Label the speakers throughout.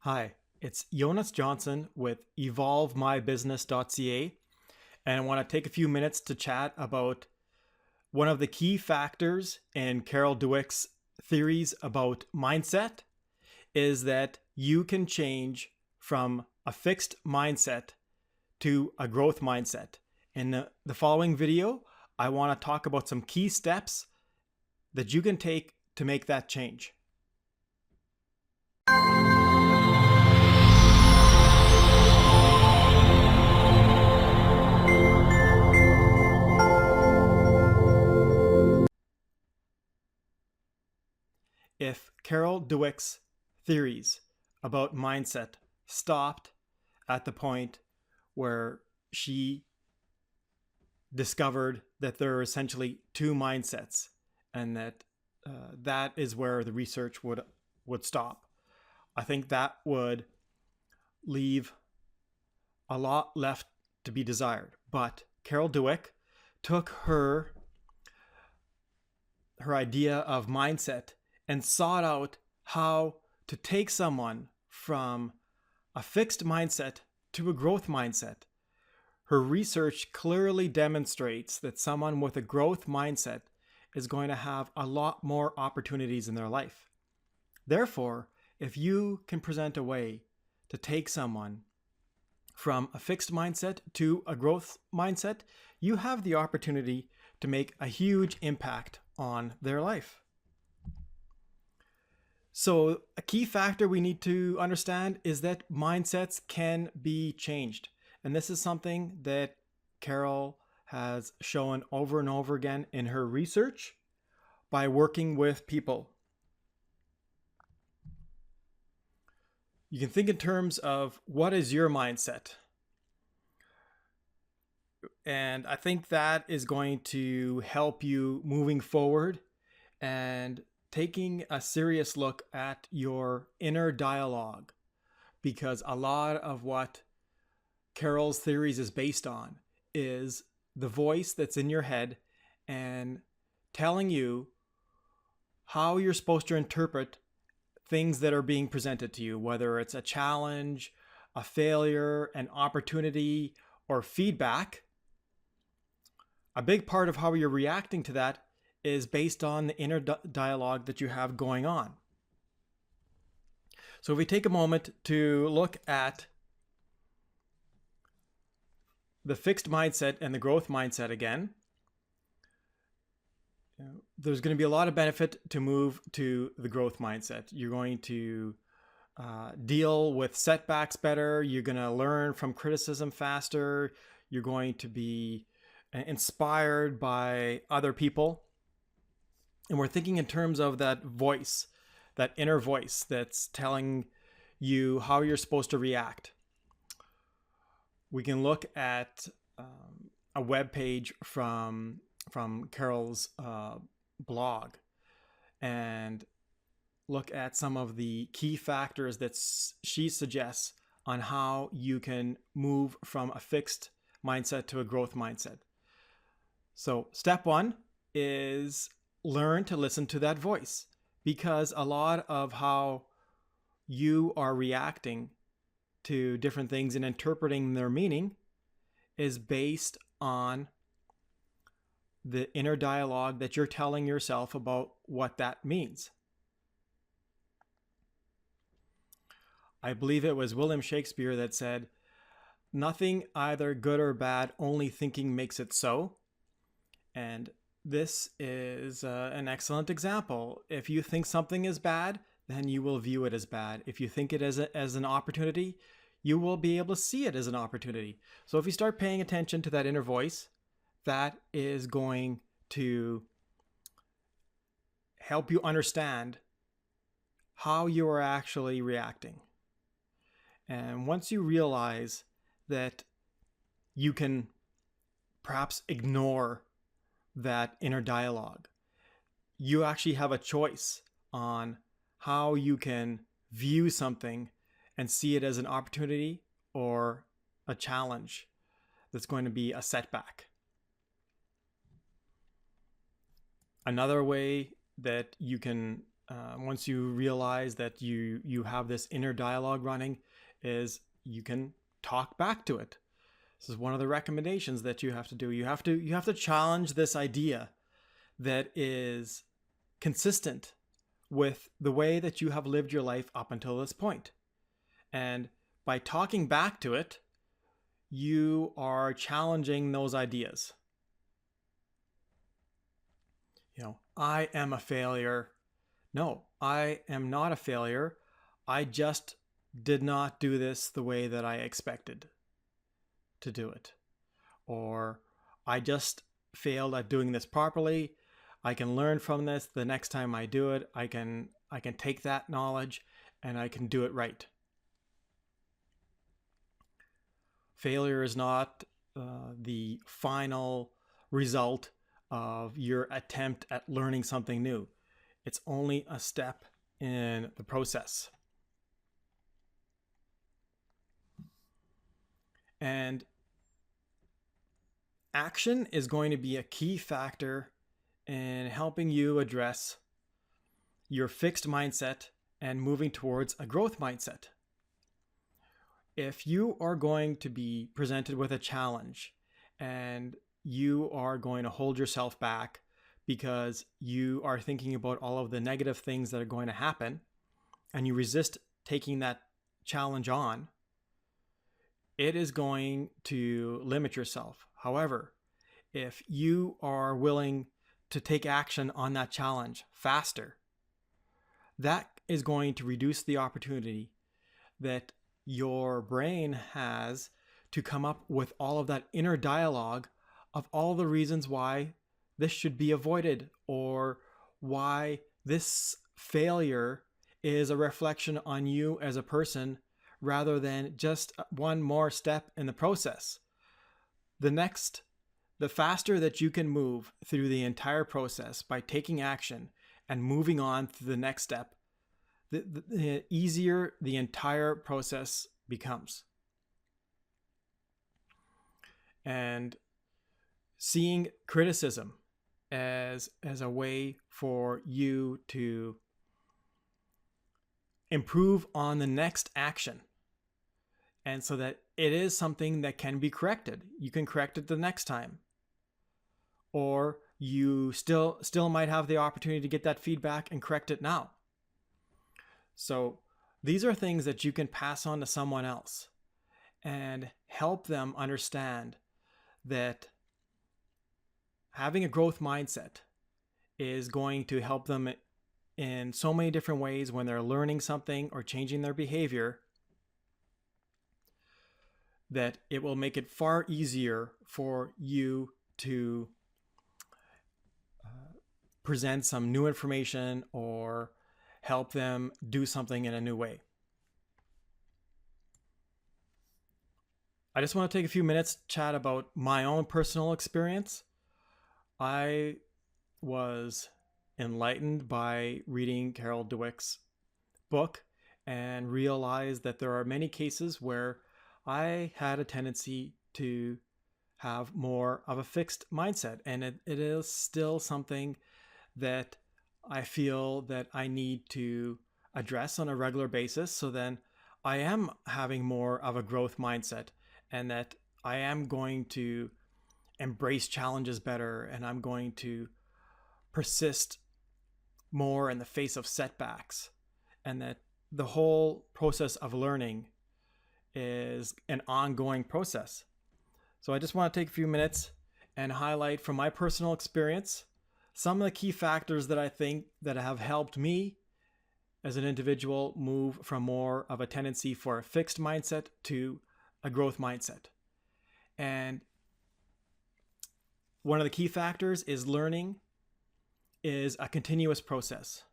Speaker 1: Hi, it's Jonas Johnson with evolvemybusiness.ca, and I want to take a few minutes to chat about one of the key factors in Carol Dweck's theories about mindset is that you can change from a fixed mindset to a growth mindset. In the following video, I want to talk about some key steps that you can take to make that change. If Carol Dweck's theories about mindset stopped at the point where she discovered that there are essentially two mindsets, and that is where the research would stop, I think that would leave a lot left to be desired. But Carol Dweck took her idea of mindset and sought out how to take someone from a fixed mindset to a growth mindset. Her research clearly demonstrates that someone with a growth mindset is going to have a lot more opportunities in their life. Therefore, if you can present a way to take someone from a fixed mindset to a growth mindset, you have the opportunity to make a huge impact on their life. So a key factor we need to understand is that mindsets can be changed. And this is something that Carol has shown over and over again in her research by working with people. You can think in terms of what is your mindset? And I think that is going to help you moving forward and taking a serious look at your inner dialogue, because a lot of what Carol's theories is based on is the voice that's in your head and telling you how you're supposed to interpret things that are being presented to you, whether it's a challenge, a failure, an opportunity, or feedback. A big part of how you're reacting to that is based on the inner dialogue that you have going on. So if we take a moment to look at the fixed mindset and the growth mindset again, there's going to be a lot of benefit to move to the growth mindset. You're going to deal with setbacks better. You're going to learn from criticism faster. You're going to be inspired by other people. And we're thinking in terms of that voice, that inner voice that's telling you how you're supposed to react. We can look at a web page from Carol's blog and look at some of the key factors that she suggests on how you can move from a fixed mindset to a growth mindset. So step one is learn to listen to that voice, because a lot of how you are reacting to different things and interpreting their meaning is based on the inner dialogue that you're telling yourself about what that means. I believe it was William Shakespeare that said, "Nothing either good or bad, only thinking makes it so." And this is an excellent example. If you think something is bad, then you will view it as bad. If you think it as an opportunity, you will be able to see it as an opportunity. So if you start paying attention to that inner voice, that is going to help you understand how you are actually reacting. And once you realize that you can perhaps ignore that inner dialogue, you actually have a choice on how you can view something and see it as an opportunity or a challenge that's going to be a setback. Another way that you can once you realize that you have this inner dialogue running, is you can talk back to it. This is one of the recommendations that you have to do. You have to challenge this idea that is consistent with the way that you have lived your life up until this point. And by talking back to it, you are challenging those ideas. I am a failure. No, I am not a failure. I just did not do this the way that I expected to do it. Or I just failed at doing this properly. I can learn from this. The next time I do it, I can take that knowledge and I can do it right. Failure is not the final result of your attempt at learning something new. It's only a step in the process. And action is going to be a key factor in helping you address your fixed mindset and moving towards a growth mindset. If you are going to be presented with a challenge and you are going to hold yourself back because you are thinking about all of the negative things that are going to happen, and you resist taking that challenge on, it is going to limit yourself. However, if you are willing to take action on that challenge faster, that is going to reduce the opportunity that your brain has to come up with all of that inner dialogue of all the reasons why this should be avoided, or why this failure is a reflection on you as a person rather than just one more step in the process. The faster that you can move through the entire process by taking action and moving on to the next step, the easier the entire process becomes. And seeing criticism as a way for you to improve on the next action, and so that it is something that can be corrected. You can correct it the next time, or you still might have the opportunity to get that feedback and correct it now. So these are things that you can pass on to someone else and help them understand that having a growth mindset is going to help them in so many different ways when they're learning something or changing their behavior, that it will make it far easier for you to present some new information or help them do something in a new way. I just want to take a few minutes to chat about my own personal experience. I was enlightened by reading Carol Dweck's book and realized that there are many cases where I had a tendency to have more of a fixed mindset, and it is still something that I feel that I need to address on a regular basis, so then I am having more of a growth mindset, and that I am going to embrace challenges better, and I'm going to persist more in the face of setbacks, and that the whole process of learning is an ongoing process. So I just want to take a few minutes and highlight from my personal experience some of the key factors that I think that have helped me as an individual move from more of a tendency for a fixed mindset to a growth mindset. And one of the key factors is learning is a continuous process.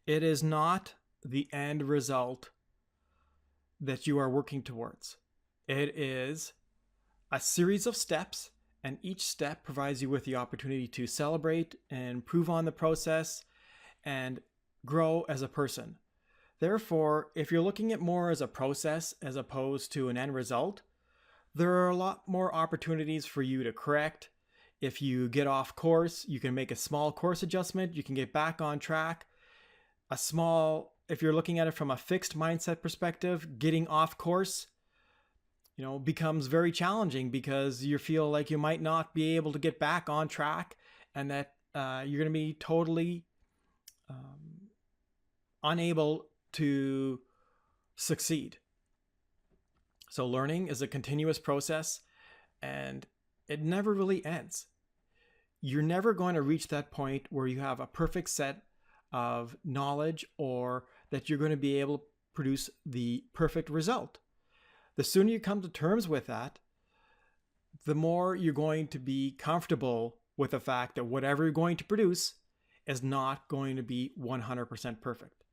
Speaker 1: It is not the end result that you are working towards. It is a series of steps, and each step provides you with the opportunity to celebrate and improve on the process and grow as a person. Therefore, if you're looking at more as a process as opposed to an end result, there are a lot more opportunities for you to correct, If you get off course, you can make a small course adjustment. You can get back on track. If you're looking at it from a fixed mindset perspective, getting off course, becomes very challenging because you feel like you might not be able to get back on track, and that you're going to be totally unable to succeed. So learning is a continuous process, and it never really ends. You're never going to reach that point where you have a perfect set of knowledge or that you're going to be able to produce the perfect result. The sooner you come to terms with that, the more you're going to be comfortable with the fact that whatever you're going to produce is not going to be 100% perfect.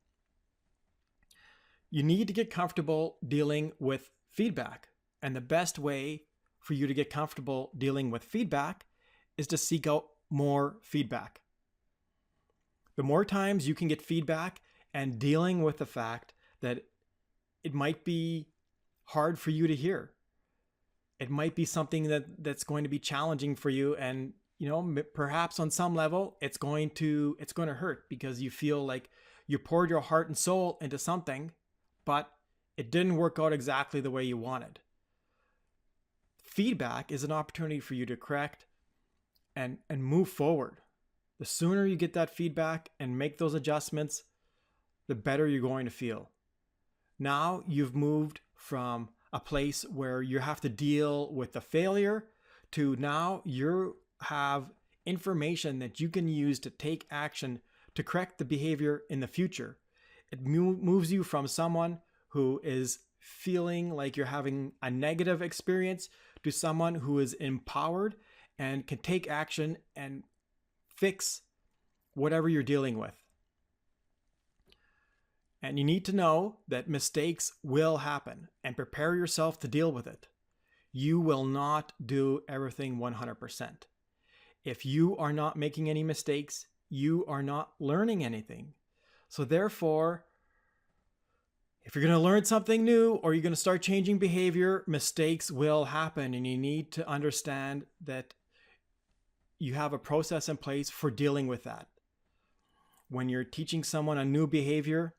Speaker 1: You need to get comfortable dealing with feedback. And the best way for you to get comfortable dealing with feedback is to seek out more feedback. The more times you can get feedback and dealing with the fact that it might be hard for you to hear. It might be something that's going to be challenging for you, and perhaps on some level it's going to hurt because you feel like you poured your heart and soul into something, but it didn't work out exactly the way you wanted. Feedback is an opportunity for you to correct and move forward. The sooner you get that feedback and make those adjustments, the better you're going to feel. Now you've moved from a place where you have to deal with the failure to now you have information that you can use to take action to correct the behavior in the future. It moves you from someone who is feeling like you're having a negative experience to someone who is empowered and can take action and fix whatever you're dealing with. And you need to know that mistakes will happen and prepare yourself to deal with it. You will not do everything 100%. If you are not making any mistakes, you are not learning anything. So therefore, if you're going to learn something new or you're going to start changing behavior, mistakes will happen, and you need to understand that you have a process in place for dealing with that. When you're teaching someone a new behavior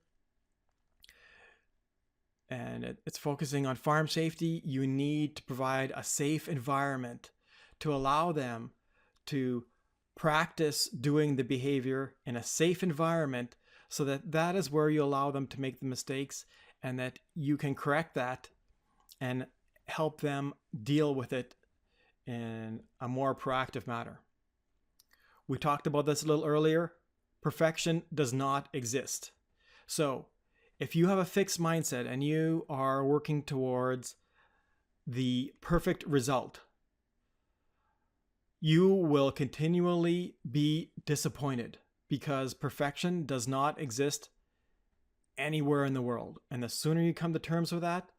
Speaker 1: and it's focusing on farm safety, you need to provide a safe environment to allow them to practice doing the behavior in a safe environment, so that is where you allow them to make the mistakes and that you can correct that and help them deal with it in a more proactive manner. We talked about this a little earlier. Perfection does not exist. So if you have a fixed mindset and you are working towards the perfect result, you will continually be disappointed because perfection does not exist anywhere in the world. And the sooner you come to terms with that,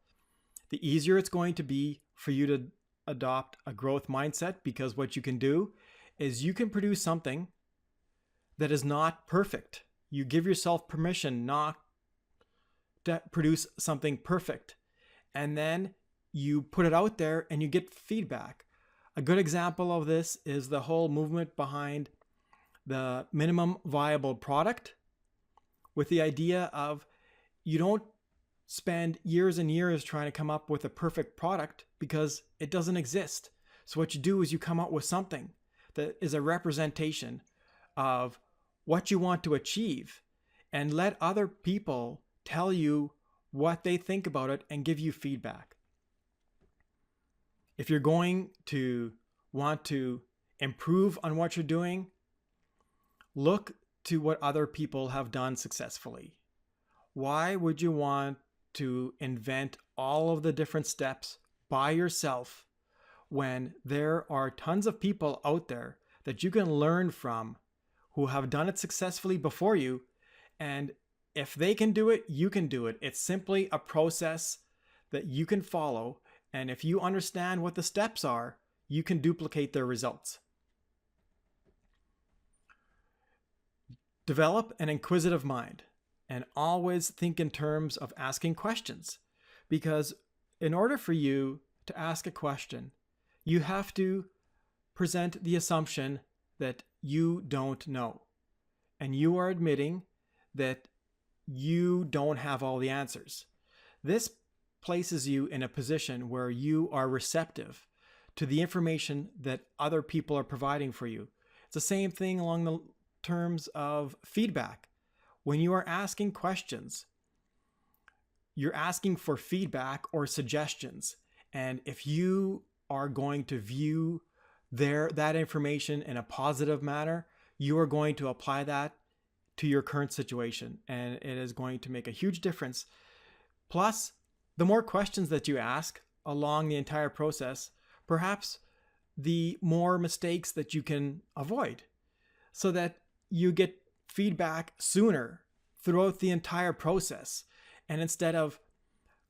Speaker 1: the easier it's going to be for you to adopt a growth mindset, because what you can do is you can produce something that is not perfect. You give yourself permission not to produce something perfect. And then you put it out there and you get feedback. A good example of this is the whole movement behind the minimum viable product, with the idea of you don't spend years and years trying to come up with a perfect product because it doesn't exist. So what you do is you come up with something that is a representation of what you want to achieve, and let other people tell you what they think about it and give you feedback. If you're going to want to improve on what you're doing, look to what other people have done successfully. Why would you want to invent all of the different steps by yourself when there are tons of people out there that you can learn from who have done it successfully before you? And if they can do it, you can do it. It's simply a process that you can follow. And if you understand what the steps are, you can duplicate their results. Develop an inquisitive mind and always think in terms of asking questions, because in order for you to ask a question, you have to present the assumption that you don't know. And you are admitting that you don't have all the answers. This places you in a position where you are receptive to the information that other people are providing for you. It's the same thing along the terms of feedback. When you are asking questions, you're asking for feedback or suggestions. And if you are going to view that information in a positive manner, you are going to apply that to your current situation, and it is going to make a huge difference. Plus, the more questions that you ask along the entire process, perhaps the more mistakes that you can avoid, so that you get feedback sooner throughout the entire process. And instead of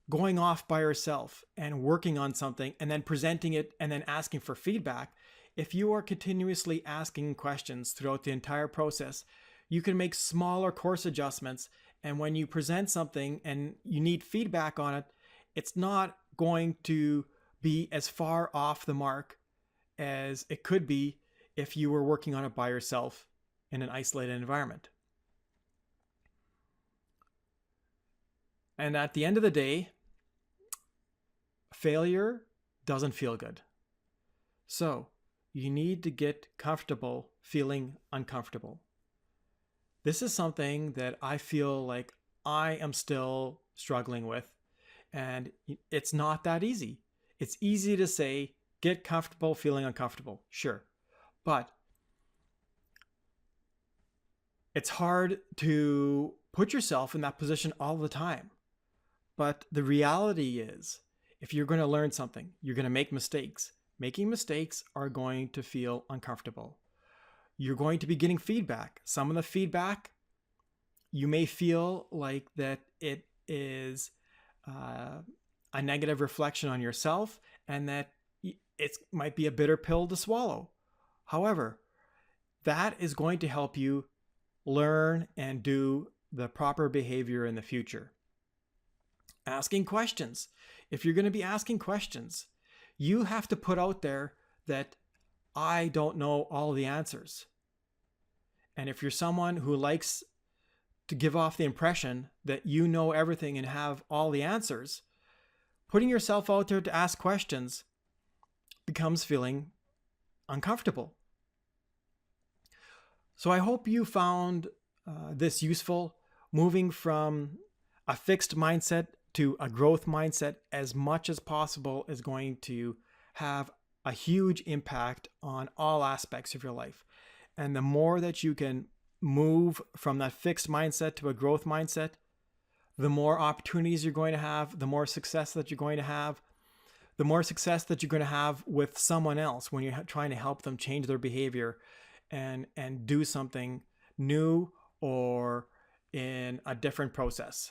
Speaker 1: going off by yourself and working on something and then presenting it and then asking for feedback, if you are continuously asking questions throughout the entire process, you can make smaller course adjustments. And when you present something and you need feedback on it, it's not going to be as far off the mark as it could be if you were working on it by yourself in an isolated environment. And at the end of the day, failure doesn't feel good. So you need to get comfortable feeling uncomfortable. This is something that I feel like I am still struggling with, and it's not that easy. It's easy to say, get comfortable feeling uncomfortable. Sure. But it's hard to put yourself in that position all the time. But the reality is, if you're going to learn something, you're going to make mistakes. Making mistakes are going to feel uncomfortable. You're going to be getting feedback. Some of the feedback, you may feel like that it is a negative reflection on yourself, and that it might be a bitter pill to swallow. However, that is going to help you learn and do the proper behavior in the future. Asking questions. If you're going to be asking questions, you have to put out there that I don't know all the answers. And if you're someone who likes to give off the impression that you know everything and have all the answers, putting yourself out there to ask questions becomes feeling uncomfortable. So I hope you found this useful. Moving from a fixed mindset to a growth mindset as much as possible is going to have a huge impact on all aspects of your life. And the more that you can move from that fixed mindset to a growth mindset, the more opportunities you're going to have, the more success that you're going to have, the more success that you're going to have with someone else when you're trying to help them change their behavior and do something new or in a different process.